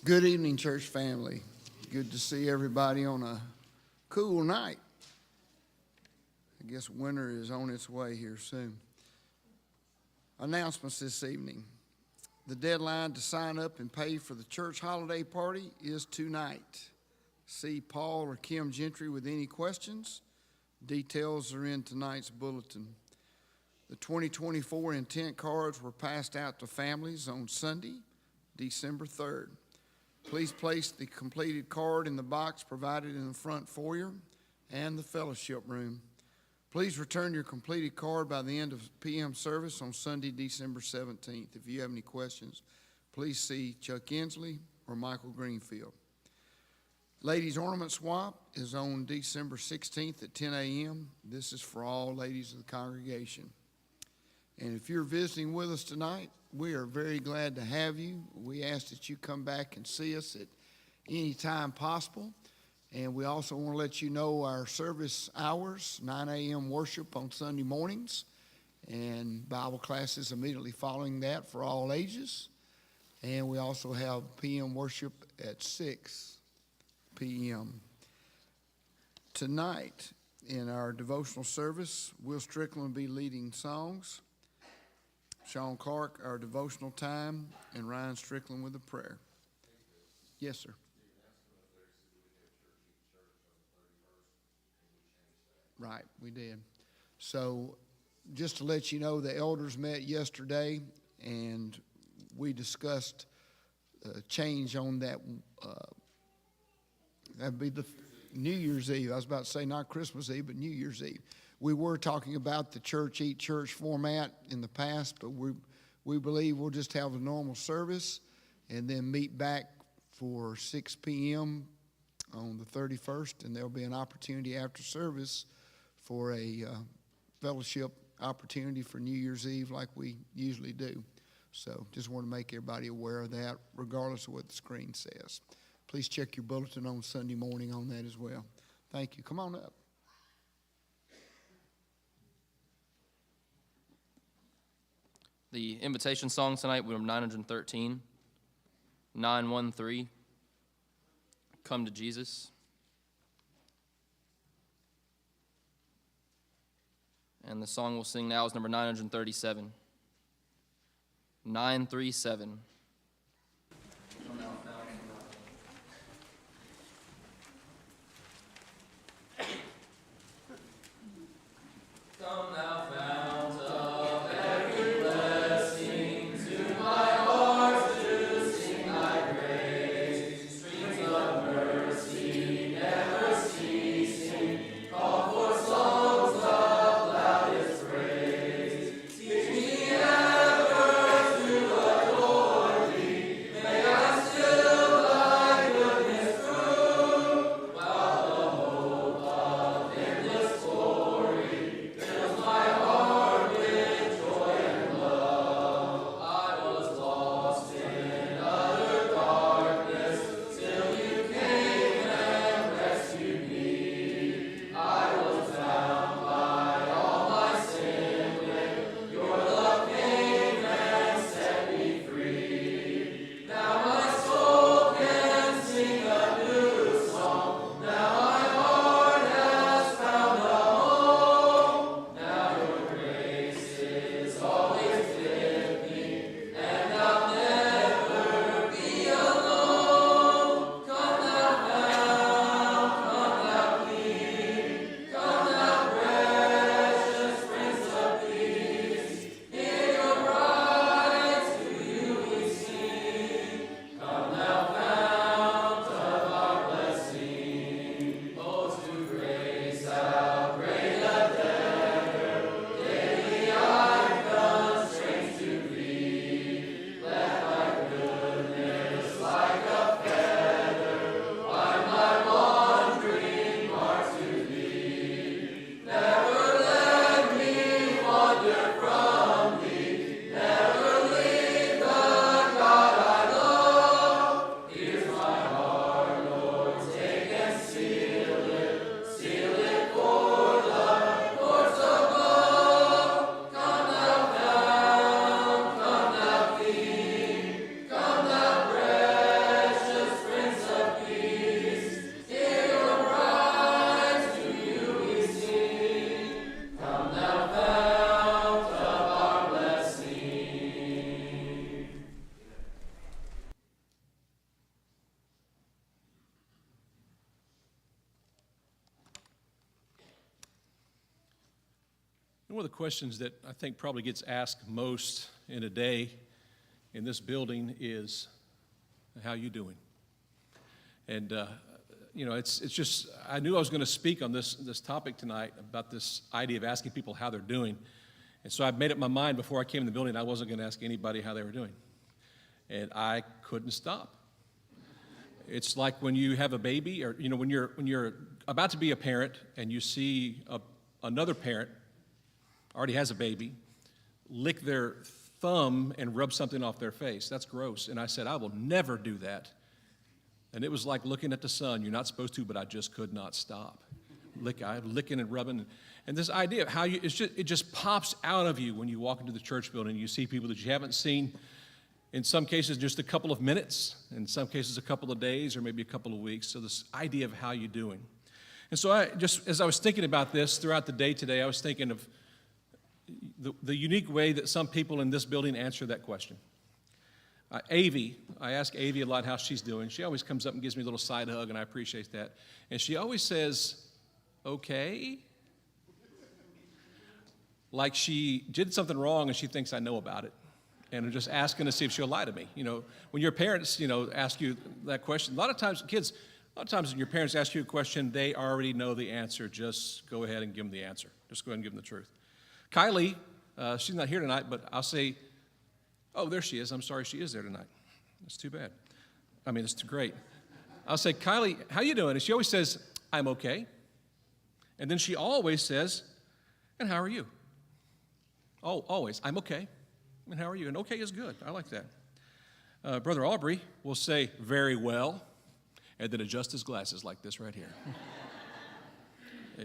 Good evening, church family. Good to see everybody on a cool night. I guess winter is on its way here soon. Announcements this evening. The deadline to sign up and pay for the church holiday party is tonight. See Paul or Kim Gentry with any questions. Details are in tonight's bulletin. The 2024 intent cards were passed out to families on Sunday, December 3rd. Please place the completed card in the box provided in the front foyer and the fellowship room. Please return your completed card by the end of PM service on Sunday, December 17th. If you have any questions, please see Chuck Inslee or Michael Greenfield. Ladies' Ornament Swap is on December 16th at 10 a.m. This is for all ladies of the congregation. And if you're visiting with us tonight, we are very glad to have you. We ask that you come back and see us at any time possible. And we also want to let you know our service hours, 9 a.m. worship on Sunday mornings, and Bible classes immediately following that for all ages. And we also have PM worship at 6 p.m. Tonight, in our devotional service, Will Strickland will be leading songs. Sean Clark, our devotional time, and Ryan Strickland with a prayer. Yes, sir. Right, we did. So just to let you know, the elders met yesterday, and we discussed a change on that. That'd be the New Year's Eve. I was about to say not Christmas Eve, but New Year's Eve. We were talking about the church eat church format in the past, but we believe we'll just have a normal service and then meet back for 6 p.m. on the 31st, and there'll be an opportunity after service for a fellowship opportunity for New Year's Eve like we usually do. So just want to make everybody aware of that, regardless of what the screen says. Please check your bulletin on Sunday morning on that as well. Thank you. Come on up. The invitation song tonight, we're 913, 913, Come to Jesus. And the song we'll sing now is number 937, 937. Come thou fount of every blessing, to my heart to sing thy praise. Streams of mercy never ceasing, call for songs of loudest praise. Teach me ever to adore One of the questions that I think probably gets asked most in a day in this building is, how you doing? And, it's just, I knew I was going to speak on this topic tonight about this idea of asking people how they're doing. And so I made up my mind before I came in the building I wasn't going to ask anybody how they were doing. And I couldn't stop. It's like when you have a baby, or, when you're about to be a parent and you see another parent already has a baby, lick their thumb and rub something off their face. That's gross. And I said, I will never do that. And it was like looking at the sun. You're not supposed to, but I just could not stop. Licking and rubbing. And this idea of how it just pops out of you when you walk into the church building and you see people that you haven't seen, in some cases just a couple of minutes, in some cases a couple of days or maybe a couple of weeks. So this idea of how you're doing. And so as I was thinking about this throughout the day today, I was thinking of the unique way that some people in this building answer that question. I ask Avi a lot how she's doing. She always comes up and gives me a little side hug, and I appreciate that. And she always says, okay. Like she did something wrong and she thinks I know about it. And I'm just asking to see if she'll lie to me. When your parents, ask you that question, a lot of times when your parents ask you a question, they already know the answer. Just go ahead and give them the answer. Just go ahead and give them the truth. Kylie, she's not here tonight, but I'll say, oh, there she is. I'm sorry she is there tonight. That's too bad. It's too great. I'll say, Kylie, how you doing? And she always says, I'm okay. And then she always says, and how are you? Oh, always, I'm okay. And how are you? And okay is good. I like that. Brother Aubrey will say, very well, and then adjust his glasses like this right here.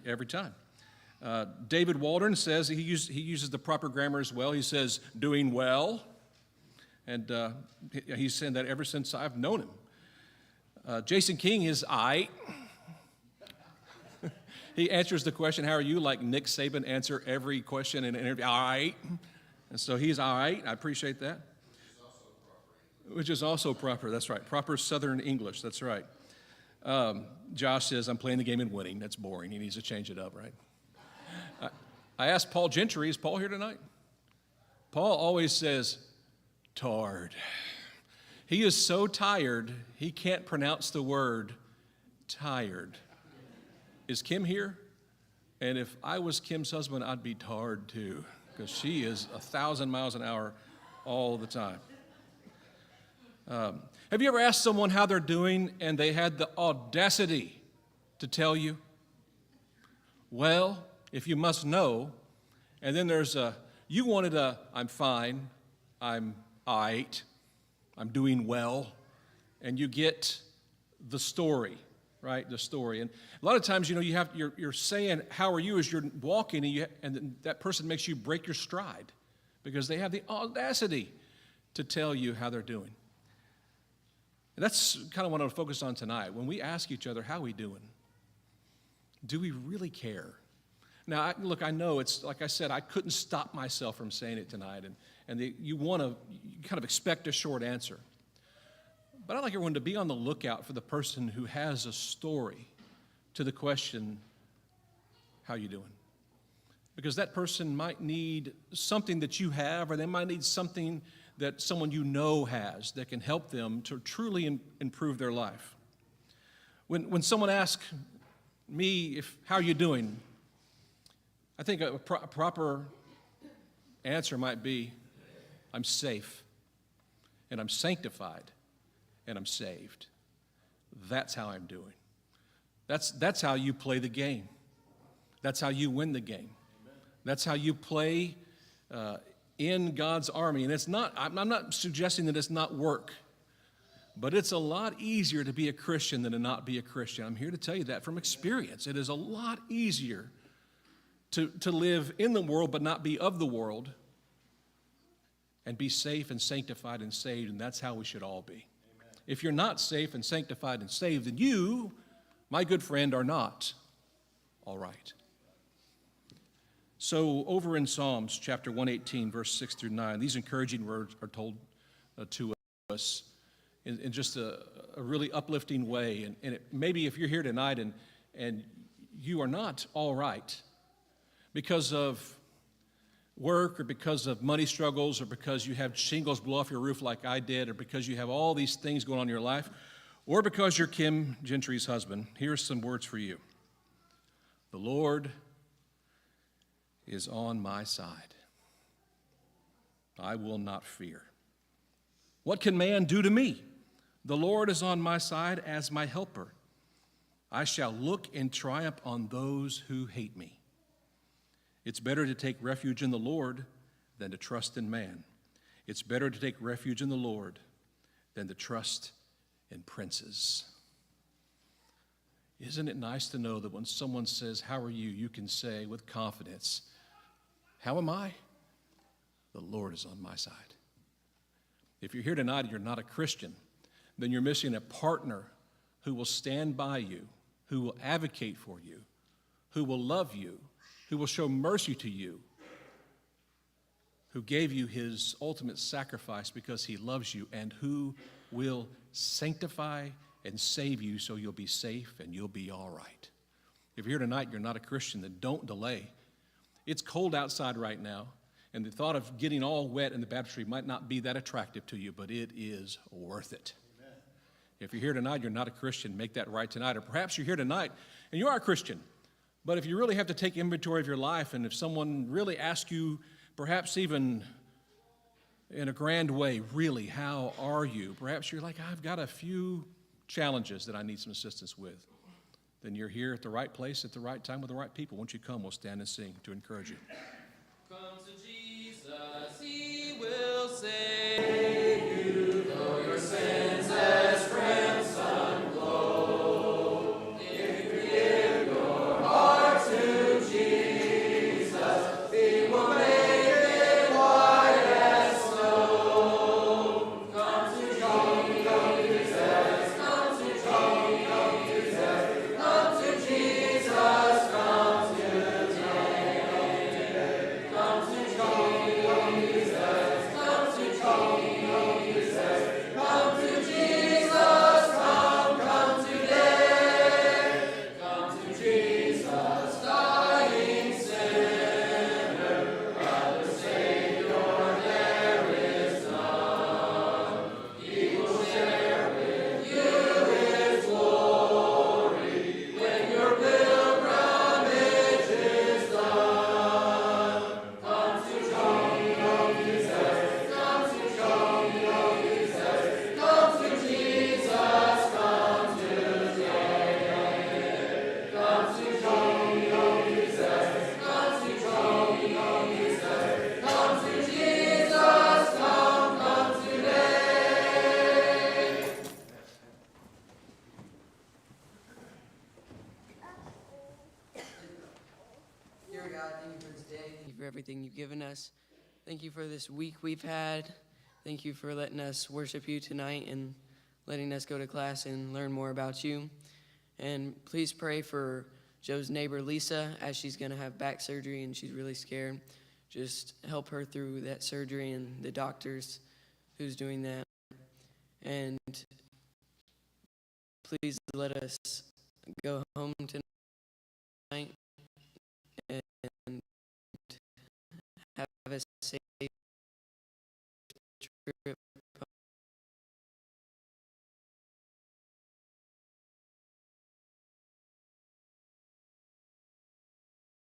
Every time. David Waldron says, he uses the proper grammar as well. He says, doing well. And he's saying that ever since I've known him. Jason King is I. He answers the question, how are you, like Nick Saban answer every question in an interview, all right. And so he's all right. I appreciate that. Which is also proper. That's right. Proper Southern English. That's right. Josh says, I'm playing the game and winning. That's boring. He needs to change it up, right? I asked Paul Gentry, is Paul here tonight? Paul always says, tired. He is so tired, he can't pronounce the word tired. Is Kim here? And if I was Kim's husband, I'd be tired too, because she is 1,000 miles an hour all the time. Have you ever asked someone how they're doing and they had the audacity to tell you? Well, if you must know, and then there's you wanted I'm fine, I'm all right, I'm doing well, and you get the story, right? The story. And a lot of times, you're saying, how are you, as you're walking, and that person makes you break your stride because they have the audacity to tell you how they're doing. And that's kind of what I want to focus on tonight. When we ask each other, how are we doing? Do we really care? Now, I know it's, like I said, I couldn't stop myself from saying it tonight, and you kind of expect a short answer. But I'd like everyone to be on the lookout for the person who has a story to the question, how you doing? Because that person might need something that you have, or they might need something that someone you know has that can help them to truly improve their life. When someone asks me, how are you doing? I think a proper answer might be, I'm safe, and I'm sanctified, and I'm saved. That's how I'm doing. That's how you play the game. That's how you win the game. That's how you play in God's army. And I'm not suggesting that it's not work, but it's a lot easier to be a Christian than to not be a Christian. I'm here to tell you that from experience. It is a lot easier to live in the world but not be of the world and be safe and sanctified and saved, and that's how we should all be. Amen. If you're not safe and sanctified and saved, then you, my good friend, are not all right. So over in Psalms chapter 118, verse 6 through 9, these encouraging words are told to us in just a really uplifting way. And maybe if you're here tonight and you are not all right because of work or because of money struggles or because you have shingles blow off your roof like I did or because you have all these things going on in your life or because you're Kim Gentry's husband, here's some words for you. The Lord is on my side. I will not fear. What can man do to me? The Lord is on my side as my helper. I shall look in triumph on those who hate me. It's better to take refuge in the Lord than to trust in man. It's better to take refuge in the Lord than to trust in princes. Isn't it nice to know that when someone says, "How are you?" you can say with confidence, "How am I? The Lord is on my side." If you're here tonight and you're not a Christian, then you're missing a partner who will stand by you, who will advocate for you, who will love you, who will show mercy to you, who gave you his ultimate sacrifice because he loves you, and who will sanctify and save you so you'll be safe and you'll be all right. If you're here tonight and you're not a Christian, then don't delay. It's cold outside right now, and the thought of getting all wet in the baptistry might not be that attractive to you, but it is worth it. Amen. If you're here tonight and you're not a Christian, make that right tonight. Or perhaps you're here tonight and you are a Christian, but if you really have to take inventory of your life, and if someone really asks you, perhaps even in a grand way, really, how are you? Perhaps you're like, I've got a few challenges that I need some assistance with. Then you're here at the right place at the right time with the right people. Once you come, we'll stand and sing to encourage you. Come to Jesus, he will save you, though your sins as crimson glow. If you give your heart to Jesus, he will make it white as snow. Come to Jesus, come to Jesus, come to Jesus, come to Jesus, come today. Come to Jesus, come to Jesus, come to Jesus, come today. Come to Jesus, dying sinner, other Savior there is none. He will share with you his glory when your pilgrimage is done. Come to Jesus, come to Jesus, come to Jesus, come to Jesus, come today. Come to Jesus, come to Jesus, come to Jesus, come today. Dear God, thank you for this day. Thank you for everything you've given us. Thank you for this week we've had. Thank you for letting us worship you tonight and letting us go to class and learn more about you. And please pray for Joe's neighbor, Lisa, as she's going to have back surgery and she's really scared. Just help her through that surgery and the doctors who's doing that. And please let us go home tonight and have a safe